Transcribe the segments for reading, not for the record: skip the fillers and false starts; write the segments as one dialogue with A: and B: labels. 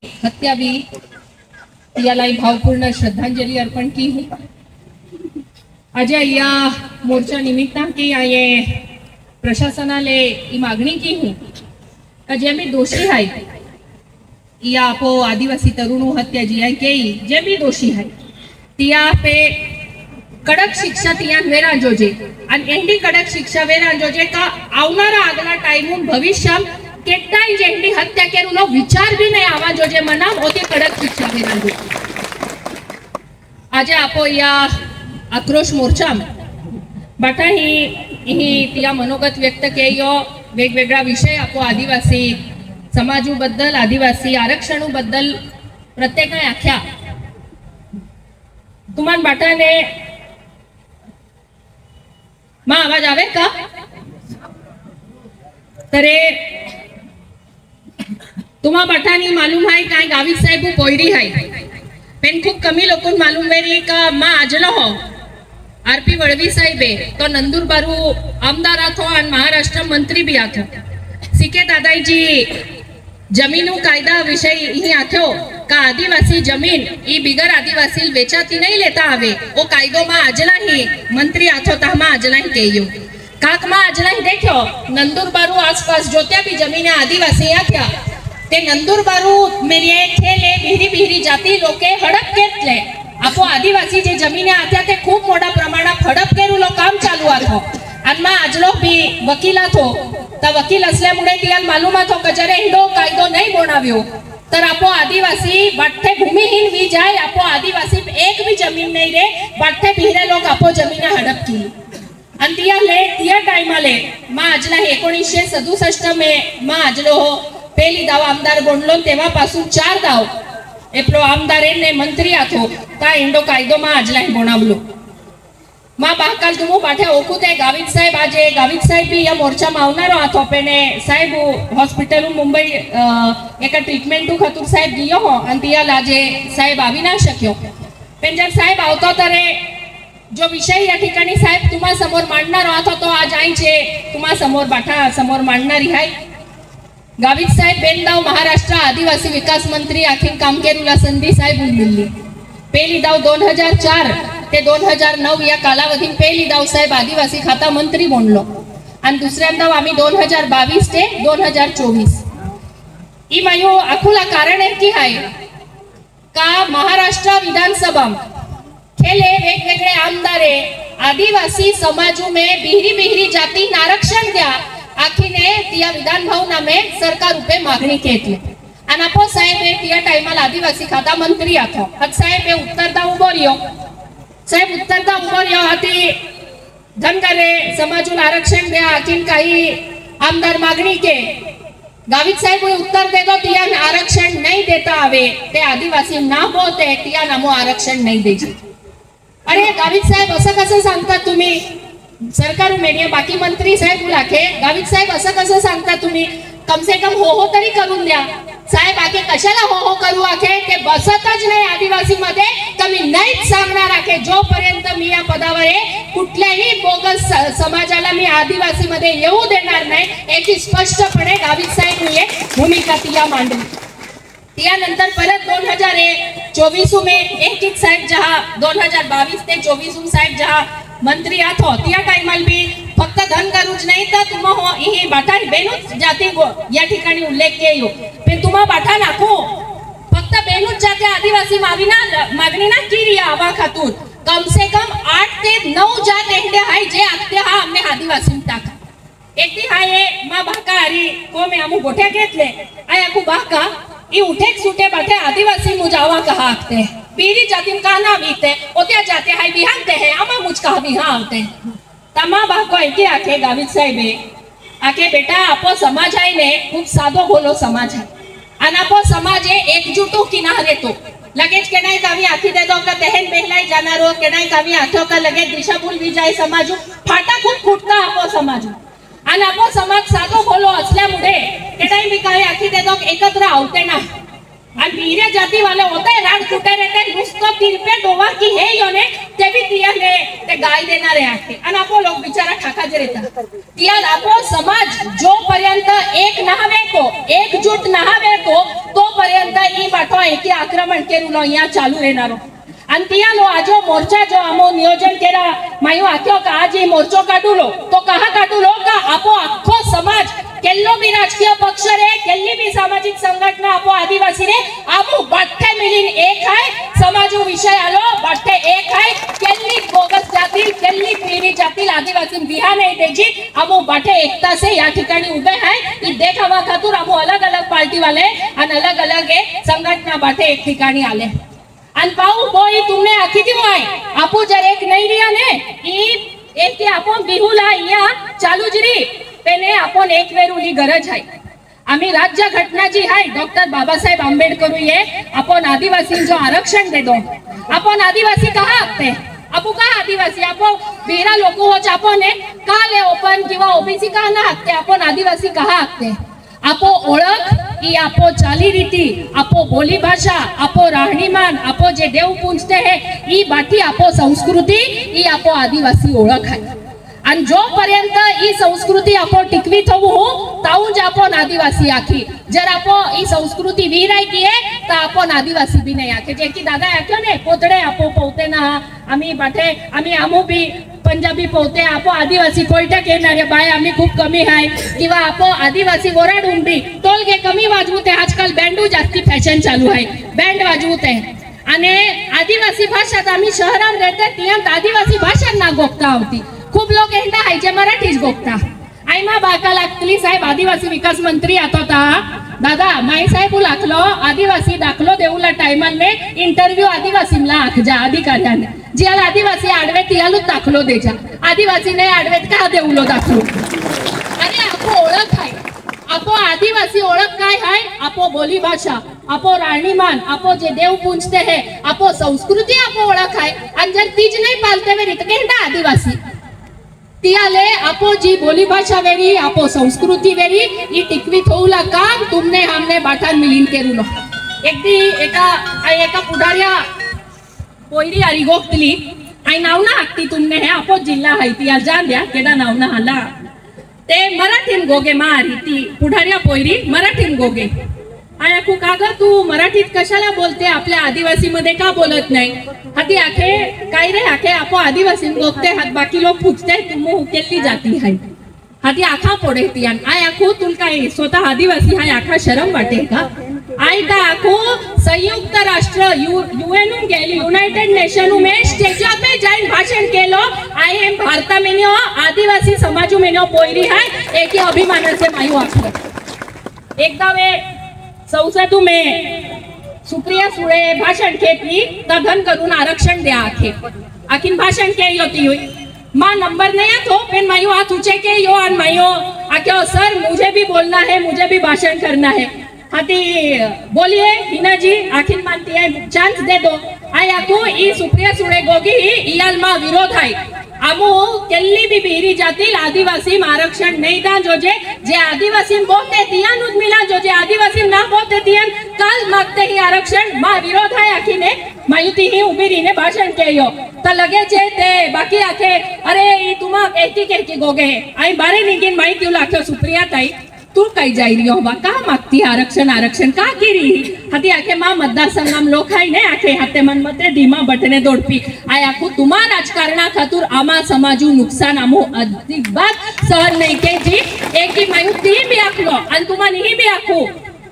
A: हत्या भी याला भावपूर्ण श्रद्धांजलि अर्पण की हूँ। आज या मोर्चा निमित्ता की आये प्रशासनाले ई मागणी की हूँ का जे भी दोषी है या आपो आदिवासी तरुणों हत्या जी है के जे भी दोषी है तिया पे कड़क शिक्षा तिया वेरा जोजे आणि एंडी कड़क शिक्षा वेरा जोजे का आवनारा आगला टाइम भविष्य केटाई जेंडी हत्या केरुनो विचार भी नहीं आवा जोजे मना ओते कड़क शिक्षा वेरा जोजे। आज आपो या आक्रोश मोर्चा बाटा ही तिया मनोगत व्यक्त केयो वेगवेगळा विषय आपो आदिवासी समाजू बद्दल आदिवासी आरक्षणू बद्दल प्रत्येक आख्या तुमान बाटाने मां आवाज आवे का तरे तुम्हा बाटानी मालूम है काय गावित साहेब पोयरी है पेन खूब कमी लोगों मालूम वेरी का मां आजलो हो आरपी वळवी साहेब तो नंदुरबारू आमदार आथो और महाराष्ट्र मंत्री भी आथो सीके दादाजी जमीनू कायदा विषय ही आथो का आदिवासी जमीन ई बिगर आदिवासी वेचाती नहीं लेता आवे ओ कायदो मां आजला ही मंत्री आथो ता मां आजला ही केयो काक मां आजला ही देखो नंदुरबारू आसपास जोत्या भी जमीन आदिवासी आथ्या ते नंदुरबारू मेरे खेले बिहरी बिहरी जाती लोके हडप घेतले आपो आदिवासी जे जमीन आथ्या ते खूप मोठा प्रमाणात हडप केरुलो काम चालू आथो आणि मां आजलो भी वकील आथो ता वकील असल्यामुळे तिला मालूम आथो का जरे हिडो कायदो नहीं बनाव्यो तर आपो आदिवासी बाठे भूमिहीन भी जाए आपो आदिवासी एक भी जमीन नहीं रे बाठे बिहरे लोग आपो जमीन हडप की आणि तिया टाइमाले मां आजला 1967 में मां आजलो पहली दाव आमदार बनलो तेव्हा पासून 4 दाव एपलो आमदार ने मंत्री आथो ता इंडो कायदो मां आजला बनावलो मां बाकाल तुमो पाठे ओकुते गावित साहेब आजे गावित साहेब भी या मोर्चा मावनारो आथो पेने साहेब हॉस्पिटल मुंबई एका ट्रीटमेंट खातर साहेब गियो हो आणि तिया लाजे साहेब आवी ना शक्यो पण जर साहेब आवतो तरे जो विषय या ठिकाणी साहेब तुम्हा समोर मांडणारो आथो तो आज आईचे तुम्हा समोर बाठा समोर मांडणारी आहे गावित साहेब बेनदाव महाराष्ट्र आदिवासी विकास मंत्री आखिर काम केरुला संधी साहेब मिळली पहली दाव 2004 ते 2009 या कालावधीत पहली दाव साहेब आदिवासी खाता मंत्री बनलो आणि दुसऱ्यांदा आम्ही 2022 ते 2024 ई मायो आखुला कारण है की आहे का महाराष्ट्र विधानसभा खेले वेगवेगळे आमदारे आदिवासी समाजू में बिहरी बिहरी जाती आरक्षण द्या आखिने तिया विधान भवना में सरकार रुपे मागणी केतली आणि आपो साहेब तिया टाइमला आदिवासी खाता मंत्री आथो हत साहेब उत्तरदा उभो रियो साहेब उत्तरदा उभो रियो हती धनगरे समाजून आरक्षण द्या आखिन काही आमदार मागणी के गावित साहेब उत्तर देतो तिया आरक्षण नहीं देता आवे ते आदिवासी ना बोलते तिया नामो आरक्षण नहीं देजी अरे गावित साहेब असं कसं सांगता तुम्ही सरकार मेडिया बाकी मंत्री साहेब लाखे गावित साहेब असं कसं सांगता तुम्ही कम से कम हो तरी करून द्या साहेब आखे कशाला हो करू आखे ते बसतच नाही आदिवासी मध्ये कमी नाहीच सांगणार आखे जोपर्यंत मी या पदावर आहे कुठल्याही बोगस समाजाला मी आदिवासी मध्ये येऊ देणार नाही याची स्पष्टपणे गावित साहेब ने भूमिका तिया मांडली तिया नंतर परत 2024 में एक साहेब जहा 2022 ते 24 साहेब जहा मंत्री आथो तिया टाइमल भी फक्त धनगरूज नहीं तर तुम हो ही बाठा बेनूच जाती या ठिकाणी उल्लेख केयो पण तुम्हा बाठा नाखो फक्त बेनूच जाती आदिवासी मागणी ना किरिया आवा खातून कम से कम 8 ते 9 जात एंडे हाय जे आखते हा हमने आदिवासी टाका एकटी हाय मा बाका हरी को में आमु गोठ्या घेतले आय आकू बाका ई उठेक सुटे बाठे आदिवासी मुजावा कहा आखते पीरी जातिन का ना बीते ओत्या जाते हाय बिहानते हैं आमा मुझ का बिहा आते तमा बाको एके आखे गावित साहेबे आखे बेटा आपो समाज है ने खूब सादो बोलो समाज है आणि आपो समाज एकजुटो किनारे तो लगेच के नाही कावी आखी दे दो का तहन बेहलाई जाणारो के नाही कावी आठो का लगे दिशाभूल भी जाय समाज फाटा खूप फुटता आपो समाज आणि आपो समाज सादो बोलो असल्यामुळे के नाही मी काय आखी दे दो एकत्र आवते ना आणि बीरे जाती वाले होते राड कुटे रहते नुसतं तिरपे डोवा की हे योने ते भी तिया ने ते गाय देणारे आखे आणि आपो लोक बिचारा ठाकाचे रहता तिया आपो समाज जो पर्यंत एक नहावे तो एकजूट नहावे तो पर्यंत ई एकी आक्रमण केरुलो या चालू रहनारो आणि तियालो आजो मोर्चा जो आमो नियोजन केला मायो आख्यो का आज ही मोर्चो काढूलो तो कहा काढूलो का आपो आखो समाज केल्लो भी राजकीय पक्ष रे केल्ली भी सामाजिक संघटना आपो आदिवासी रे आमो बाठे मिलीन एक है समाजो विषय आलो बाठे एक है केल्ली बोगस जातील केल्ली पीडी जातील आदिवासी बिहा नहीं देजी आमो बाठे एकता से या ठिकाणी उभे है ई देखावा खातूर आमो अलग अलग पार्टी वाले आणि अलग अलग संघटना बाठे एक ठिकाणी आले आणि पाऊ बोई तुमने आखी दी वाय आपो जर एक नहीं रिया ने ई एक के आपण बिहुला या चालू जरी पेने आपण एक वेरुली गरज आहे आम्ही राज्य घटना जी आहे डॉक्टर बाबासाहेब आंबेडकर ये आपण आदिवासींचो आरक्षण दे दो आपण आदिवासी कहा आते आपो का आदिवासी आपो बेरा लोक हो आपण का ले ओपन किंवा ओबीसी का ना आते आपण आदिवासी कहा आते आपो ओळख ई आपो चाली रीती आपो बोली भाषा आपो राहणीमान आपो जे देव पूजते है ई बाटी आपो संस्कृती ई आपो आदिवासी ओळख आहे आणि जोपर्यंत ही संस्कृती आपण टिकवीत होऊ ताऊज आपण आदिवासी आखी जर आपण ही संस्कृती वीराय की तर आपण आदिवासी बी नाही आखे जे की दादा आख्यो ने पोतडे आपो पोवते ना आम्ही बाटे आम्ही आमो बी पंजाबी पोवते आपो आदिवासी कोयटा येणारे बाय आम्ही खूप कमी आहे किंवा आपो आदिवासी ओराडून बी टोलगे कमी वाजवते आजकाल बँडू जास्ती फॅशन चालू आहे बँड वाजवते आणि आदिवासी भाषात आम्ही शहरात राहते तियांत आदिवासी भाषा ना गोपता होती खूप लोक एंडा हायचे मराठीच गोपता आई मा बाका लागतली साहेब आदिवासी विकास मंत्री आता दादा माई साहेब लागलो आदिवासी दाखलो देऊला टाइमाने इंटरव्यू आदिवासींना आखजा अधिकाऱ्याने जियाला आदिवासी आडवे तियालूच दाखलो देजा आदिवासी ने आडवेत का देऊलो दाखलो अरे आपो ओळख आहे आपो आदिवासी ओळख काय आहे आपो बोली भाषा आपो राहणीमान आपो जे देव पूजते है आपो संस्कृती आपो ओळख आहे आणि जर तीज नाही पालते वेरी तर केंडा आदिवासी तियाले आपो जी बोली भाषा वेरी आपो संस्कृती वेरी ई टिकवीत होऊला काम तुमने हमने बाठान मिलीन केरुलो एकदी एका पुढाऱ्या पोयरी आरी गोखतली आई नावना हाकती तुमने हे आपो जिल्हा हाय तिया जान द्या केडा नावना हाला ते मराठीन गोगे मारी ती पुढाऱ्या पोयरी मराठीन गोगे आया को काग तू मराठीत कशाला बोलते आपल्या आदिवासी मध्ये का बोलत नाही हाती आखे काय रे आखे आपो आदिवासी गोगते हात बाकी लोक पूछते तुम उकेली जाती है हाती आखा पडे तियान आय आखो तुल काय स्वतः आदिवासी हाय आखा शरम वाटे का आय का आखो संयुक्त राष्ट्र यूएन गेली युनाइटेड नेशन में स्टेज पे जाइन भाषण केलो आय एम भारता में आदिवासी समाज में पोयरी है एक अभिमान से मायू आखो एकदा वे संसद में सुप्रिया सुळे भाषण केली तधन करून आरक्षण द्या आखे आखिन भाषण के होती हुई मां नंबर नहीं तो पेन मायो हाथ ऊंचे के यो और मायो आक्यो सर मुझे भी बोलना है मुझे भी भाषण करना है हाथी बोलिए हिना जी आखिन मानती है चांस दे दो आय आको ई सुप्रिया सुळे गोगी इयाल मा विरोध है आमो केल्ली भी बीरी जातील आदिवासी आरक्षण नहीं दा जो जे आदिवासी बोलते तियानुज मिला जो जे आदिवासी ना बोलते तियन काल मागते ही आरक्षण मा विरोध है आखिने मायुती ही उभी रहीने भाषण केयो त लगे छे ते बाकी आखे अरे ई तुमा कहती के गोगे आई बारे निगिन माहिती लाख्यो सुप्रिया ताई तू काही जाई रही हो बा का मागती आरक्षण का केरी हाती आखे मा मतदार संघाम लोक हाय ने आखे हाते मन मते धीमा बटने दोडपी आय आखो तुमा राजकारणा खातूर आमा समाजू नुकसान आमो अधिक बात सहन नहीं के जी एक ही मायुती भी आखलो आणि तुमा नहीं भी आखो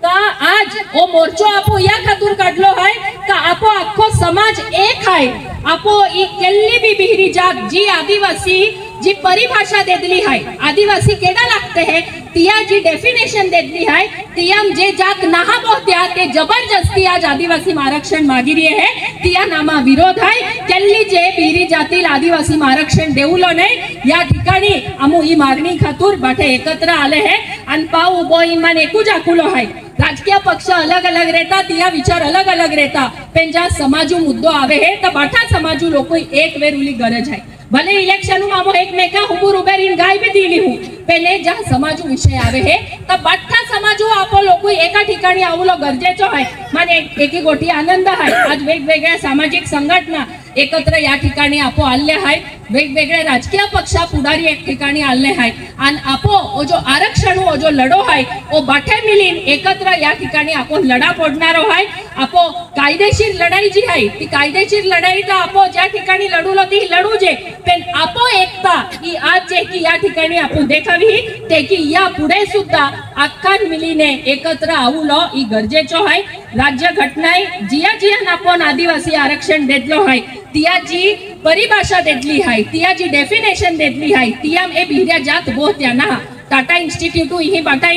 A: का आज ओ मोर्चो आपो या खातूर काढलो है का आपो आखो समाज एक है आपो ई केल्ली भी बिहरी जात जी आदिवासी जी परिभाषा देदली है आदिवासी केडा लागते है तिया जी डेफिनेशन देदली है तियम जे जात नाहा बोहत्या ते जबरदस्ती आज आदिवासी आरक्षण मागी रही है तिया नामा विरोध है केल्ली जे बिहरी जातील आदिवासी आरक्षण देऊलो नाही या ठिकाणी आमो ही मागणी खातूर बाटे एकत्र आले है आणि पाऊ उभो इमान एकूच आकुलो है राजकीय पक्ष अलग अलग रहता तिया विचार अलग अलग रहता पण ज्या समाजू मुद्दो आवे है तो बाठा समाजू लोग एक वेरुली गरज है भले इलेक्शन में एक मेका हुबूर उबेरीन गाय भी दिली हूँ पहले जहाँ समाजू विषय आवे है तो बाठा समाजू आपो लोग एका ठिकाणी आवलो गरजेचो है माने एकी गोटी आनंद है आज वेगवेगळ्या सामाजिक संघटना एकत्र या ठिकाणी आपो आले है वेगवेगळे राजकीय पक्षा पुढारी एक ठिकाणी आले आहेत आणि आपो ओ जो आरक्षण ओ जो लढो आहे ओ बाठे मिलीन एकत्र या ठिकाणी आपण लढा फोडणारो आहे। आपो कायदेशीर लढाई जी आहे ती कायदेशीर लढाई तर आपो ज्या ठिकाणी लढूलो ती लढू जे, पण आपो एकता ही आज जे की या ठिकाणी आपण देखावी ते की या पुढे सुद्धा अख्खान मिलीने एकत्र आऊलो ही गरजेचो आहे। राज्य घटनाय जिया जिया आपण आदिवासी आरक्षण देतलो आहे तिया जी परिभाषा देतली आहे तिया जी डेफिनेशन देतली आहे तिया ए बिहऱ्या जात बहुत या ना टाटा इन्स्टिट्यूट ही बाटा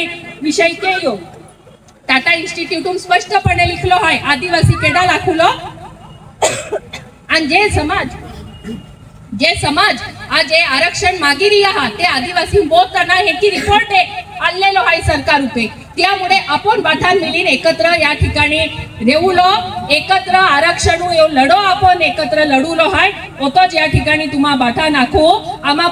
A: विषय के यो टाटा इन्स्टिट्यूट स्पष्टपणे लिखलो आहे आदिवासी केडा लाखुलो आणि जे समाज आज जे आरक्षण मागी रिया हा ते आदिवासी बोलताना हे की रिपोर्ट आलेलो आहे सरकार रुपे। त्यामुळे आपण बाठान मिलीन एकत्र या ठिकाणी रेवलो एकत्र आरक्षण लढो आपण एकत्र लढूलो आहे ओतोच या ठिकाणी तुम्हा बाठा नाखो आमा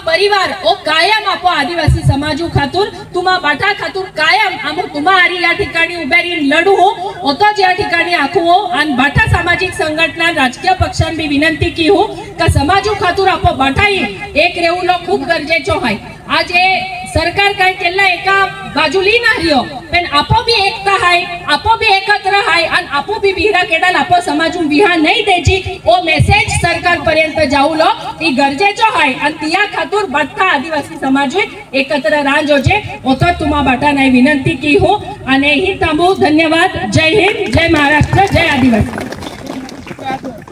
A: परिवार ओ कायम आपो आदिवासी समाजू खातूर तुम्हा बाठा खातूर कायम आमो तुम्हा आरी या ठिकाणी उभेरी लढू ओतोच या ठिकाणी आखो आणि बाठा सामाजिक संघटना राजकीय पक्षांनी भी विनंती की हो का समाजू खातूर आपो बाठाई एक रेवलो खूप गरजेचो आहे। आज हे सरकार काय केलं एका बाजूली ना रियो पण आपो भी एकता आहे आपो भी एकत्र आहे आणि आपो भी बिहरा केडाल आपो समाजू बिहा नाही द्यायची ओ मेसेज सरकार पर्यंत जाऊलो ती गरजेचो आहे आणि तिया खातूर बठा आदिवासी समाज एकत्र राजोजे ओतो तुम्हा बाटा नाही विनंती की हो आणि ही थांबू। धन्यवाद। जय हिंद, जय महाराष्ट्र, जय आदिवासी।